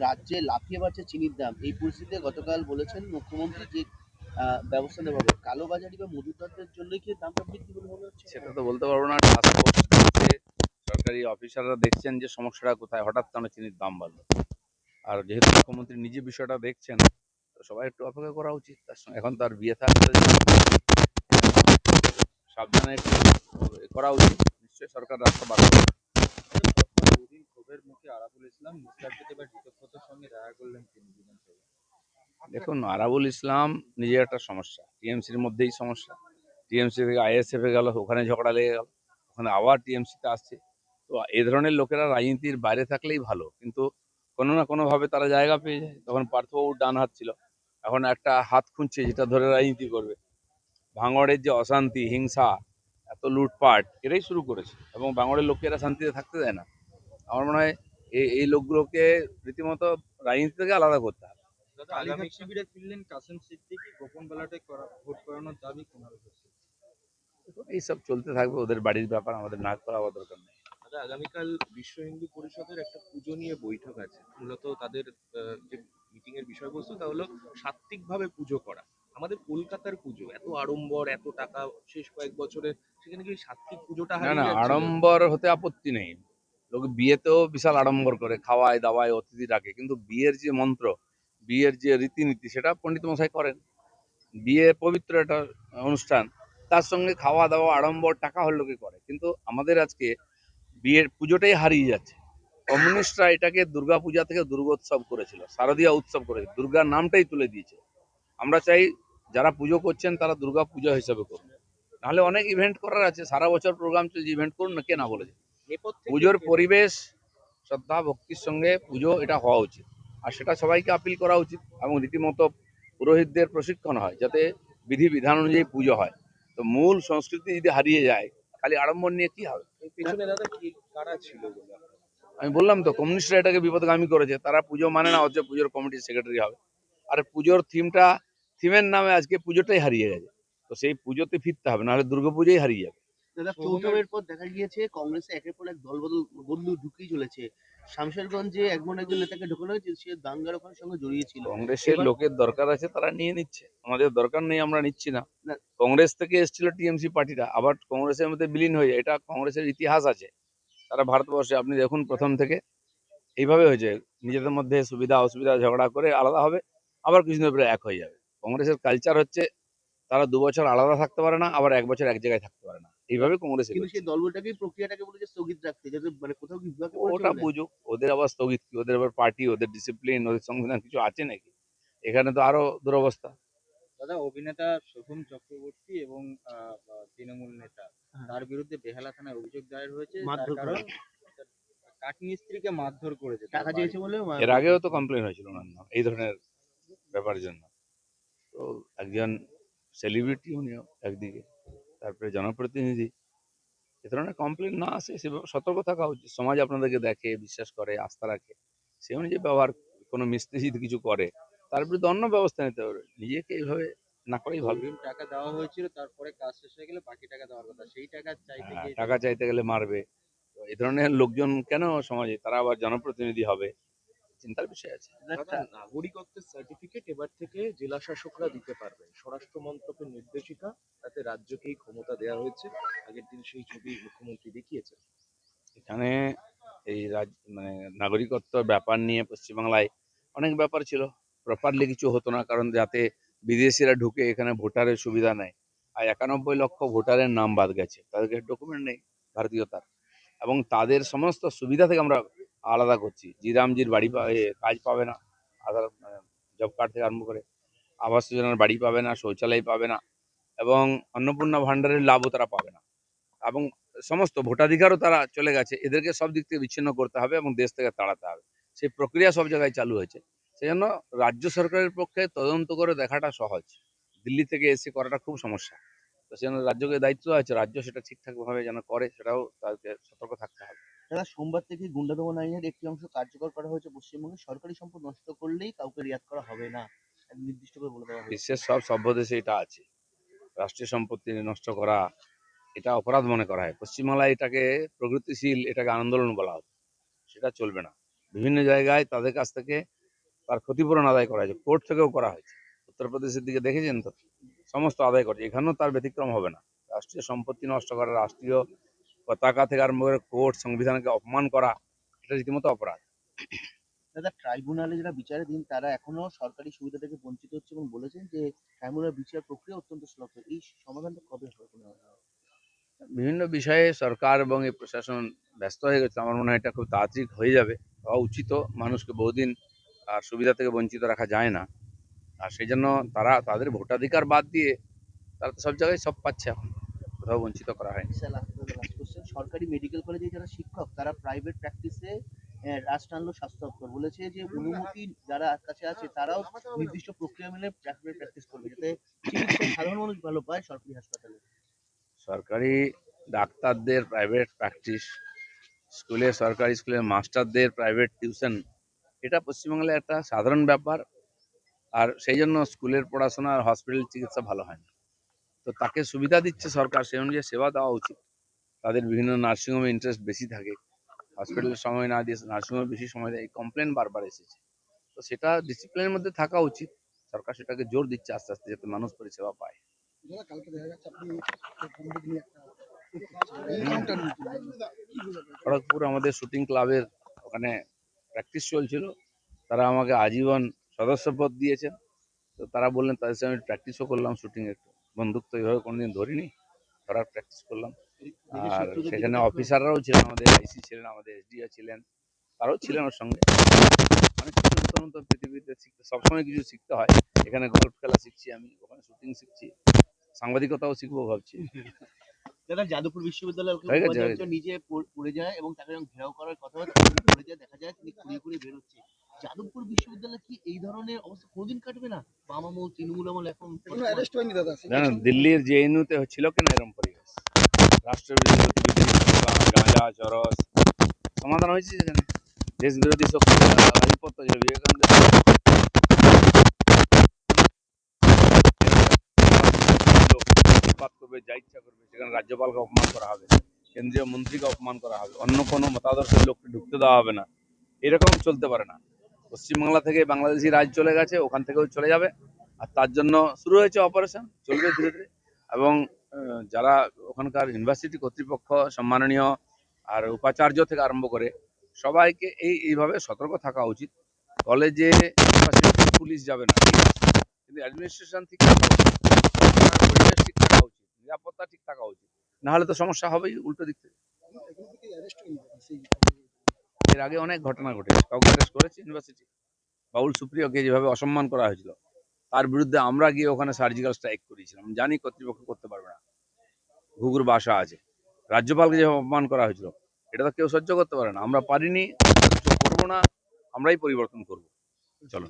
রাজ্যে লাফিয়ে বাড়ছে চিনির দাম। এই পরিস্থিতিতে গতকাল বলেছেন মুখ্যমন্ত্রী যে ব্যবস্থা নেওয়া হবে। কালোবাজারি বা মজুতদারদের জন্যই কি দামটা বৃদ্ধি বলে মনে হচ্ছে? সেটা তো বলতে পারবো না। টাস্ক ফোর্স চলছে, সরকারি অফিসাররা দেখছেন যে সমস্যাটা কোথায়, হঠাৎ কেন চিনির দাম বাড়লো। আর যেহেতু মুখ্যমন্ত্রী নিজে বিষয়টা দেখছেন, তো সবাই একটু অপেক্ষা করা উচিত। তার সঙ্গে এখন তার বিয়ে থাকতে সাবধানে একটু করা উচিত। নিশ্চয়ই সরকার রাস্তা বার করবে। বহুদিন ক্ষোভের মুখে আরাবুল ইসলাম নিষ্কাশিত এবার কৃতজ্ঞতার সঙ্গে দেখা করলেন তিনি বিধানসভায়। দেখুন, আরাবুল ইসলাম নিজে একটা সমস্যা, টিএমসির মধ্যেই সমস্যা। টিএমসি থেকে আইএসএফ এ গেল, ওখানে ঝগড়া লেগে গেল, ওখানে আবার টিএমসিতে আসছে। তো এই ধরনের লোকেরা রাজনীতির বাইরে থাকলেই ভালো, কিন্তু কোনো না কোনোভাবে তারা জায়গা পেয়ে যায়। তখন পার্থবাবুর ডান হাত ছিল, এখন একটা হাত খুঁজছে যেটা ধরে রাজনীতি করবে। ভাঙড়ের যে অশান্তি, হিংসা, এত লুটপাট এরাই শুরু করেছে, এবং ভাঙড়ের লোকেরা শান্তিতে থাকতে দেয় না। আমার মনে হয় এই লোকগুলোকে রীতিমতো রাজনীতি থেকে আলাদা করতে হবে। দাদা, আগামী শিবিরে ফিরলেন কাসেম সিদ্দিকী, গোপন ব্যালটে ভোট করানোর দাবি কুণাল ঘোষের। এইসব চলতে থাকবে, ওদের বাড়ির ব্যাপার, আমাদের নাক করাবার দরকার নেই। দাদা, আগামীকাল বিশ্ব হিন্দু পরিষদের একটা পুজো নিয়ে বৈঠক আছে। মূলত তাদের যে মিটিং এর বিষয়বস্তু তা হলো সাত্ত্বিকভাবে পুজো করা। আমাদের কলকাতার পুজো এত আড়ম্বর, এত টাকা শেষ কয়েক বছরে, সেখানে কি সাত্ত্বিক পুজোটা না না, হারিয়ে যাচ্ছে? আড়ম্বর হতে আপত্তি নেই। লোক বিয়েতেও বিশাল আড়ম্বর করে, খাওয়ায় দাওয়ায় অতিথি রাখে, কিন্তু বিয়ের যে মন্ত্র, বিয়ের যে রীতিনীতি, সেটা পণ্ডিত মশাই করেন। বিয়ে পবিত্র একটা অনুষ্ঠান, তার সঙ্গে খাওয়া দাওয়া আড়ম্বর টাকা হল লোকে করে। কিন্তু আমাদের আজকে বিয়ের পুজোটাই হারিয়ে যাচ্ছে। কমিউনিস্টরা এটাকে দুর্গা পূজা থেকে দুর্গোৎসব করেছিল, শারদীয়া উৎসব করেছিল, দুর্গার নামটাই তুলে দিয়েছে। আমরা চাই যারা পুজো করছেন তারা দুর্গা পূজা হিসেবে করুন। নাহলে অনেক ইভেন্ট করার আছে, সারা বছর প্রোগ্রাম চলছে, ইভেন্ট করুন না, কে না বলেছে। পুজোর পরিবেশ শ্রদ্ধা ভক্তির সঙ্গে পুজো এটা হওয়া উচিত, আর সেটা সবাইকে আপিল করা উচিত, এবং রীতিমতো পুরোহিতদের প্রশিক্ষণ হয় যাতে বিধি বিধান অনুযায়ী পুজো হয়। তো মূল সংস্কৃতি যদি হারিয়ে যায়, খালি আড়ম্বর নিয়ে কি হবে? এর পেছনে দাদা কি কারা ছিল বলে আপনার? আমি বললাম তো, কমিউনিস্টরা এটাকে বিপদগামী করেছে। তারা পুজো মানে না, হচ্ছে পুজোর কমিটির সেক্রেটারি হবে। আর পুজোর থিমের নামে আজকে পুজোটাই হারিয়ে গেছে। তো সেই পুজোতে ফিরতে হবে, নাহলে দুর্গাপুজোই হারিয়ে যাবে। দাদা, চৌঠবের পর দেখা গিয়েছে কংগ্রেসে একের পর এক দলবদল বদলু ঢুকেই চলেছে। শামশেরগঞ্জে একজন নেতাকে ঢোকানো হয়েছে, সে দাঙ্গার ওখানে সঙ্গে জড়িয়ে ছিল। কংগ্রেসের এবার লোকের দরকার আছে, তারা নিয়ে নিচ্ছে। আমাদের দরকার নেই, আমরা নিচ্ছি না। না, কংগ্রেস থেকে এসেছিল টিএমসি পার্টিরা, আবার কংগ্রেসের মধ্যে বিলীন হয়ে যায়, এটা কংগ্রেসের ইতিহাস আছে। তারা ভারতবর্ষে আপনি দেখুন প্রথম থেকে এইভাবে হয়েছে, নিজেদের মধ্যে সুবিধা অসুবিধা ঝগড়া করে আলাদা হবে, আবার কিছুদিন পরে এক হয়ে যাবে। কংগ্রেসের কালচার হচ্ছে তারা 2 বছর আলাদা থাকতে পারে না, আবার 1 বছর এক জায়গায় থাকতে পারে না, এইভাবে কংগ্রেস কিন্তু এগোচ্ছে। সেই দলবলটাকেই প্রক্রিয়াটাকে বলে যে স্থগিত রাখতে, যাতে মানে কোথাও কি বিভাগে পড়েছে ওটা বলে। বুঝুক, ওদের আবার স্থগিত কি, ওদের আবার পার্টি, ওদের ডিসিপ্লিন, ওদের সংবিধান কিছু আছে নাকি? এখানে তো আরো দুরবস্থা। দাদা, অভিনেতা শোভন চক্রবর্তী এবং তৃণমূল নেতা, তার বিরুদ্ধে বেহালা থানায় অভিযোগ দায়ের হয়েছে। তার মারধর কারণ করা, কাঠমিস্ত্রিকে মারধর করেছে তার টাকা চেয়েছে বাড়িতে। বলে এর আগেও তো কমপ্লেন হয়েছিল ওনার নাম এই ধরনের ব্যাপারের জন্য। তো একজন সেলিব্রিটি উনিও একদিকে, তারপরে জনপ্রতিনিধি, এ ধরনের কমপ্লেন না আসে সেভাবে সতর্ক থাকা উচিত। সমাজ আপনাদেরকে দেখে, বিশ্বাস করে, আস্থা রাখে, সেই অনুযায়ী ব্যবহার। কোনো মিস্ত্রি যদি কিছু করে, তার বিরুদ্ধে অন্য ব্যবস্থা নিতে হবে, নিজেকে এইভাবে না করেই ভালো। অগ্রিম টাকা দেওয়া হয়েছিল, তারপরে কাজ শেষ হয়ে গেলে বাকি টাকা দেওয়ার কথা, সেই টাকা চাইতে হ্যাঁ, গিয়ে টাকা চাইতে গেলে মারবে। তো এই ধরনের লোকজন কেন সমাজে, তারা আবার জনপ্রতিনিধি হবে, চিন্তার বিষয় আছে। দাদা, নাগরিকত্বের সার্টিফিকেট এবার থেকে জেলা শাসকরা দিতে পারবেন। স্বরাষ্ট্র মন্ত্রকের নির্দেশিকা, তাতে রাজ্যকেই ক্ষমতা দেওয়া হয়েছে। আগের দিন সেই ছবি মুখ্যমন্ত্রী দেখিয়েছেন। এখানে এই মানে নাগরিকত্ব ব্যাপার নিয়ে পশ্চিমবাংলায় অনেক ব্যাপার ছিল, প্রপারলি কিছু হতো না, কারণ যাতে বিদেশিরা ঢুকে এখানে ভোটারের সুবিধা নেয়। আর 91 লক্ষ ভোটারের নাম বাদ গেছে, তাদেরকে ডকুমেন্ট নেই ভারতীয়তার, এবং তাদের সমস্ত সুবিধা থেকে আমরা আলাদা করছি। জিরামজির বাড়ি কাজ পাবে না, আধার জব কার্ড থেকে আরম্ভ করে আবাস যোজনার বাড়ি পাবে না, শৌচালয় পাবে না, এবং অন্নপূর্ণা ভাণ্ডারের লাভও তারা পাবে না, এবং সমস্ত ভোটাধিকারও তারা চলে গেছে। এদেরকে সব দিক থেকে বিচ্ছিন্ন করতে হবে এবং দেশ থেকে তাড়াতে হবে। সেই প্রক্রিয়া সব জায়গায় চালু হয়েছে। সেই জন্য রাজ্য সরকারের পক্ষে তদন্ত করে দেখাটা সহজ, দিল্লি থেকে এসে করাটা খুব সমস্যা। তো সেই জন্য রাজ্যকে দায়িত্ব আছে, রাজ্য সেটা ঠিকঠাকভাবে যেন করে, সেটাও তাদেরকে সতর্ক থাকতে হবে। দাদা, সোমবার থেকে গুন্ডা দমন আইনের একটি অংশ কার্যকর করা হয়েছে পশ্চিমবঙ্গে। সরকারি সম্পদ নষ্ট করলেই কাউকে রিয়াদ করা হবে না, একদম নির্দিষ্ট করে বলে দেওয়া হয়েছে। বিশ্বের সব সভ্য দেশে এটা আছে। রাষ্ট্রীয় সম্পত্তি নষ্ট করা এটা অপরাধ মনে করা হয়। পশ্চিমবাংলায় এটাকে প্রগতিশীল, এটাকে আন্দোলন বলা হতো, সেটা চলবে না। বিভিন্ন জায়গায় তাদের কাছ থেকে তার ক্ষতিপূরণ আদায় করা হয়েছে, কোর্ট থেকেও করা হয়েছে। উত্তরপ্রদেশের দিকে দেখেছেন তো, সমস্ত আদায় করে। এখানেও তার ব্যতিক্রম হবে না। রাষ্ট্রীয় সম্পত্তি নষ্ট করা, রাষ্ট্রীয় পতাকা থেকে আরম্ভ করে কোর্ট সংবিধানকে অপমান করা, এটা রীতিমতো অপরাধ। দাদা, ট্রাইব্যুনালে যারা বিচারাধীন তারা এখনো সরকারি সুবিধা থেকে বঞ্চিত হচ্ছে এবং বলেছেন যে ট্রাইব্যুনাল বিচার প্রক্রিয়া অত্যন্ত শ্লথ। এই সমাধানটা কবে হবে বলে মনে হয়? বিভিন্ন বিষয়ে সরকার এবং এই প্রশাসন ব্যস্ত হয়ে গেছে। আমার মনে হয় এটা খুব তাড়াতাড়ি হয়ে যাবে, হওয়া উচিত। মানুষকে বহুদিন আর সুবিধা থেকে বঞ্চিত রাখা যায় না। আর সেই জন্য তারা তাদের ভোটাধিকার বাদ দিয়ে তারা তো সব জায়গায় সব পাচ্ছে, এখন কোথাও বঞ্চিত করা হয়নি। স্যার, লাস্ট কোশ্চেন, সরকারি মেডিকেল কলেজে যারা শিক্ষক তারা প্রাইভেট প্র্যাকটিসে রাশ টানলো স্বাস্থ্য দপ্তর। বলেছে যে অনুমতি যারা কাছে আছে তারাও নির্দিষ্ট প্রক্রিয়া মেনে প্রাইভেট প্র্যাকটিস করবে, যাতে চিকিৎসা সাধারণ মানুষ ভালো পায় সরকারি হাসপাতালে। সরকারি ডাক্তারদের প্রাইভেট প্র্যাকটিস, সরকারি স্কুলের মাস্টারদের প্রাইভেট টিউশন, এটা পশ্চিমবাংলায় একটা সাধারণ ব্যাপার। আর সেই জন্য স্কুলের পড়াশোনা আর হসপিটাল চিকিৎসা ভালো হয় না। তো তাকে সুবিধা দিচ্ছে সরকার, সেই অনুযায়ী সেবা দেওয়া উচিত। তাদের বিভিন্ন নার্সিংহোমে ইন্টারেস্ট বেশি থাকে, হসপিটালের সময় না দিয়ে নার্সিংহোমে বেশি সময় দেয়, এই কমপ্লেন বারবার এসেছে। তো সেটা ডিসিপ্লিনের মধ্যে থাকা উচিত। সরকার সেটাকে জোর দিচ্ছে আস্তে আস্তে, যাতে মানুষ পরিষেবা পায়। খড়গপুর আমাদের শুটিং ক্লাবের ওখানে প্র্যাকটিস চলছিল, তারা আমাকে আজীবন সদস্যপদ দিয়েছেন। তো তারা বললেন তাদের সঙ্গে আমি প্র্যাকটিসও করলাম, শুটিং একটু। বন্দুক তো এইভাবে কোনোদিন ধরিনি, ধরার প্র্যাকটিস করলাম। আর সেখানে অফিসাররাও ছিলেন, আমাদের আইসি ছিলেন, আমাদের এসডিও ছিলেন, তারাও ছিলেন ওর সঙ্গে। অনেক কিছু নতুন নতুন পৃথিবীতে শিখতে, সবসময় কিছু শিখতে হয়। এখানে গল্ফ খেলা শিখছি আমি, ওখানে শুটিং শিখছি, সাংবাদিকতাও শিখবো ভাবছি। দাদা, যাদবপুর বিশ্ববিদ্যালয়ের হয়ে গেছে, উপাচার্য নিজে পড়ে যায় এবং তাকে যখন ঘেরাও করার কথা হয় তখন পড়ে যায়, দেখা যায় তিনি খুঁড়িয়ে খুঁড়িয়ে বেরোচ্ছে। যাদবপুর বিশ্ববিদ্যালয় কি এই ধরনের অবস্থা কোনোদিন কাটবে না? বাম আমল, তৃণমূল আমল, এখন জানেন দিল্লির জেএনইউতে হচ্ছিল কেন এরকম পরিবেশ? রাষ্ট্রবিরোধী গতিবিধি, গাঁজা, চরস, সমাধান হয়েছে সেখানে। দেশ বিরোধী শক্তি রাজপথ বিবেকানন্দ করবে, যা ইচ্ছা করবে, সেখানে রাজ্যপালকে অপমান করা হবে, কেন্দ্রীয় মন্ত্রীকে অপমান করা হবে, অন্য কোনো মতাদর্শের লোককে ঢুকতে দেওয়া হবে না। এরকম চলতে পারে না। পশ্চিমবাংলা থেকে বাংলাদেশি রাজ চলে গেছে, ওখান থেকেও চলে যাবে। আর তার জন্য শুরু হয়েছে অপারেশন, চলবে ধীরে ধীরে। এবং যারা ওখানকার ইউনিভার্সিটি কর্তৃপক্ষ, সম্মাননীয় আর উপাচার্য থেকে আরম্ভ করে সবাইকে এইভাবে সতর্ক থাকা উচিত। কলেজে পুলিশ যাবে না, ঠিক আছে, কিন্তু অ্যাডমিনিস্ট্রেশন ঠিক থাকা উচিত, পরিবেশ ঠিক থাকা উচিত, নিরাপত্তা ঠিক থাকা উচিত। না হলে তো সমস্যা হবেই উল্টো দিক থেকে। এর আগে অনেক ঘটনা ঘটেছে, কাউকে অ্যারেস্ট করেছে ইউনিভার্সিটি। বাউল সুপ্রিয়কে যেভাবে অসম্মান করা হয়েছিল, তার বিরুদ্ধে আমরা গিয়ে ওখানে সার্জিক্যাল স্ট্রাইক করেছিলাম। জানি কর্তৃপক্ষ করতে পারবে না, ঘুঘুর বাসা আছে। রাজ্যপালকে যেভাবে অপমান করা হয়েছিল, এটা তো কেউ সহ্য করতে পারে না। আমরা পারিনি, কিছু করবো না, আমরাই পরিবর্তন করবো। চলো।